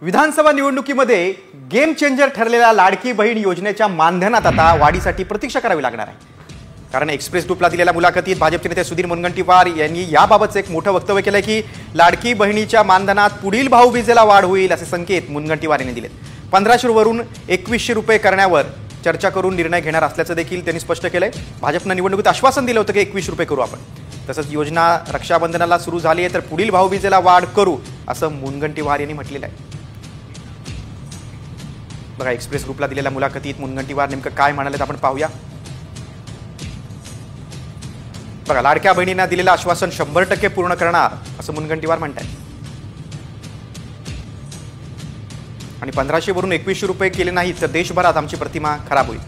विधानसभा निवडणुकीमध्ये game changer ठरलेल्या लाडकी बहीण योजनेच्या मानधनात आता वाढीसाठी प्रतीक्षा करावी लागणार आहे। कारण एक्सप्रेस ग्रुपला दिलेल्या मुलाखतीत भाजपचे नेते सुधीर मुनगंटीवार यांनी याबाबतचे एक मोठं वक्तव्य केलं की लाडकी बहिणीच्या मानधनात पुढील भाऊबीजेला वाढ होईल असे संकेत मुनगंटीवार यांनी दिलेत। 1500 वरून 2100 रुपये करण्यावर चर्चा करून निर्णय घेणार असल्याचं देखील त्यांनी स्पष्ट केलंय। भाजपने निवडणुकीत आश्वासन दिलं होतं की 2100 रुपये करू आपण। तसंच योजना रक्षाबंधनाला सुरू झाली आहे तर पुढील भाऊबीजेला वाढ करू असं मुनगंटीवार यांनी म्हटलेलं आहे। बघा एक्सप्रेस ग्रुपला दिलेल्या मुलाखतीत मुनगंटीवार नेमकं काय म्हणालेत आपण पाहूया। बघा लाडक्या बहिणींना दिलेलं आश्वासन 100% पूर्ण करणार असं मुनगंटीवार म्हणतात आणि 1500 वरून 2100 रुपये केले नाहीत तर देशभरात आमची प्रतिमा खराब होईल।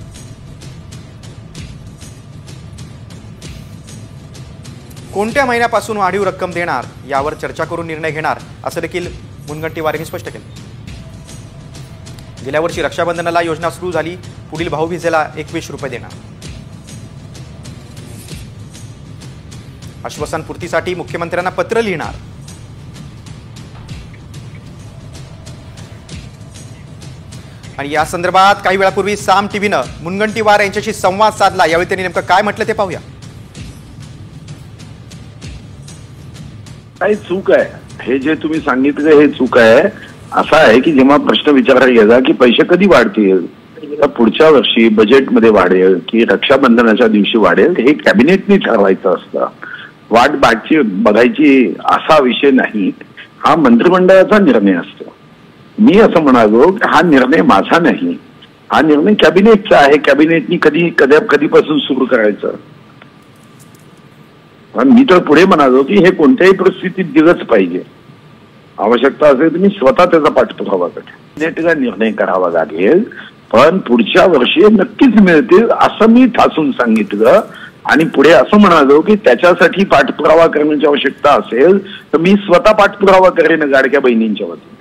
कोणत्या महिन्यापासून वाढीव रक्कम देणार यावर चर्चा करून निर्णय घेणार असं देखील मुनगंटीवार यांनी स्पष्ट केलं। गेल्या वर्षी रक्षाबंधनाला योजना सुरू झाली, पुढील भाऊबीजेला 2100 रुपये देणार। आश्वासन पूर्तीसाठी मुख्यमंत्र्यांना पत्र लिहिणार। आणि या संदर्भात काही वेळापूर्वी साम टीव्हीनं मुनगंटीवार यांच्याशी संवाद साधला। यावेळी त्यांनी नेमकं काय म्हटलं ते पाहूया। काही चूक आहे, हे जे तुम्ही सांगितलं हे चूक आहे। असं आहे की जेव्हा प्रश्न विचारायला गेला की पैसे कधी वाढतील, तर पुढच्या वर्षी बजेटमध्ये वाढेल की रक्षाबंधनाच्या दिवशी वाढेल हे कॅबिनेटने ठरवायचं असतं। वाट बघायची असा विषय नाही, हा मंत्रिमंडळाचा निर्णय असतो। मी असं म्हणालो की हा निर्णय माझा नाही, हा निर्णय कॅबिनेटचा आहे। कॅबिनेटनी कधीपासून सुरू करायचं। मी तर पुढे म्हणालो की हे कोणत्याही परिस्थितीत दिलंच पाहिजे। आवश्यकता असेल तर मी स्वतः त्याचा पाठपुरावा करेन, निर्णय करावा लागेल, पण पुढच्या वर्षी नक्कीच मिळतील असं मी ठासून सांगितलं। आणि पुढे असं म्हणालो की त्याच्यासाठी पाठपुरावा करण्याची आवश्यकता असेल तर मी स्वतः पाठपुरावा करेन लाडक्या बहिणींच्या वतीने।